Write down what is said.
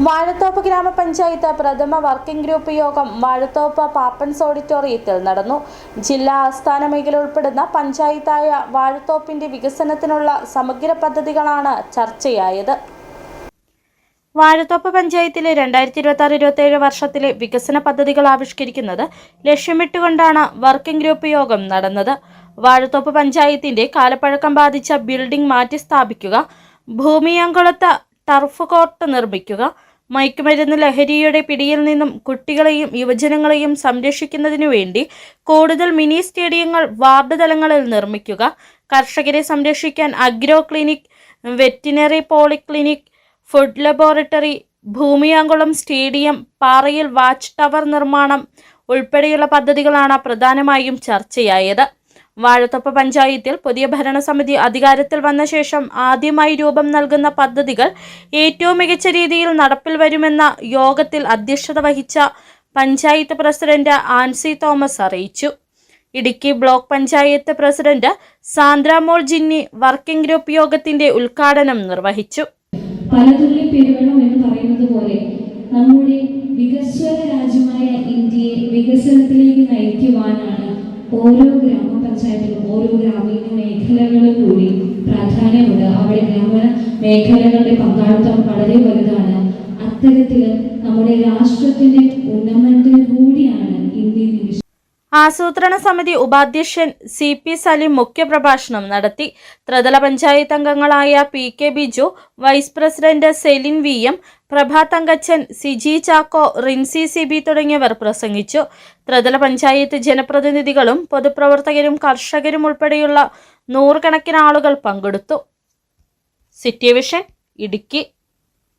വാഴത്തോപ്പ് ഗ്രാമപഞ്ചായത്ത് പ്രഥമ working group യോഗം വാഴത്തോപ്പ് പാപ്പൻസ് ഓഡിറ്റോറിയത്തിൽ നടന്നു. ജില്ലാ ആസ്ഥാന മേഖല ഉൾപ്പെടുന്ന പഞ്ചായത്തായ വാഴത്തോപ്പിന്റെ വികസനത്തിനുള്ള സമഗ്ര പദ്ധതികളാണ് ചർച്ചയായത്. വാഴത്തോപ്പ് പഞ്ചായത്തിലെ 2026-27 വർഷത്തിലെ വികസന പദ്ധതികൾ ആവിഷ്കരിക്കുന്നത് ലക്ഷ്യമിട്ടുകൊണ്ടാണ് വർക്കിംഗ് ഗ്രൂപ്പ് യോഗം നടന്നത്. വാഴത്തോപ്പ് പഞ്ചായത്തിന്റെ കാലപ്പഴക്കം ബാധിച്ച ബിൽഡിംഗ് മാറ്റി സ്ഥാപിക്കുക, ഭൂമിയംകുളത്ത് ടർഫ് കോർട്ട് നിർമ്മിക്കുക, മയക്കുമരുന്ന് ലഹരിയുടെ പിടിയിൽ നിന്നും കുട്ടികളെയും യുവജനങ്ങളെയും സംരക്ഷിക്കുന്നതിനു വേണ്ടി കൂടുതൽ മിനി സ്റ്റേഡിയങ്ങൾ വാർഡ് തലങ്ങളിൽ നിർമ്മിക്കുക, കർഷകരെ സംരക്ഷിക്കാൻ agro clinic, veterinary polyclinic, food laboratory, Bhoomiyamkulam stadium, പാറയിൽ വാച്ച് ടവർ നിർമ്മാണം ഉൾപ്പെടെയുള്ള പദ്ധതികളാണ് പ്രധാനമായും ചർച്ചയായത്. വാഴത്തോപ്പ് പഞ്ചായത്തിൽ പുതിയ ഭരണസമിതി അധികാരത്തിൽ വന്ന ശേഷം ആദ്യമായി രൂപം നൽകുന്ന പദ്ധതികൾ ഏറ്റവും മികച്ച രീതിയിൽ നടപ്പിൽ വരുമെന്ന യോഗത്തിൽ അധ്യക്ഷത വഹിച്ച പഞ്ചായത്ത് പ്രസിഡന്റ് ആൻസി തോമസ് അറിയിച്ചു. Idukki block panchayat president Sandramol Jinny working group യോഗത്തിന്റെ ഉദ്ഘാടനം നിർവഹിച്ചു. പലതുള്ളി പെരുവെള്ളം എന്ന് പറയുന്നത് പോലെ നമ്മുടെ വികസ്വര രാജ്യമായ ഇന്ത്യയെ വികസനത്തിലേക്ക് നയിക്കുവാനാണ് ഓരോ ഗ്രാമപഞ്ചായത്തിലും ഓരോ ഗ്രാമീണ മേഖലകളും കൂടി പ്രാധാന്യമുണ്ട്. അവിടെ ഗ്രാമീണ മേഖലകളുടെ പങ്കാളിത്തം വളരെ വലുതാണ്. അത്തരത്തിൽ നമ്മുടെ രാഷ്ട്രത്തിന്റെ ഉന്നമനത്തിന് കൂടിയാണ് ഇന്ത്യൻ ഡിവിഷൻ. ആസൂത്രണ സമിതി ഉപാധ്യക്ഷൻ CP സലീം മുഖ്യപ്രഭാഷണം നടത്തി. ത്രിതല പഞ്ചായത്ത് അംഗങ്ങളായ PK Biju, vice president Celine VM, Prabha Thankachan, Siji Chacko, Rincy CB തുടങ്ങിയവർ പ്രസംഗിച്ചു. ത്രിതല പഞ്ചായത്ത് ജനപ്രതിനിധികളും പൊതുപ്രവർത്തകരും കർഷകരും ഉൾപ്പെടെയുള്ള 100 കണക്കിന് ആളുകൾ പങ്കെടുത്തു. City vision, Idukki.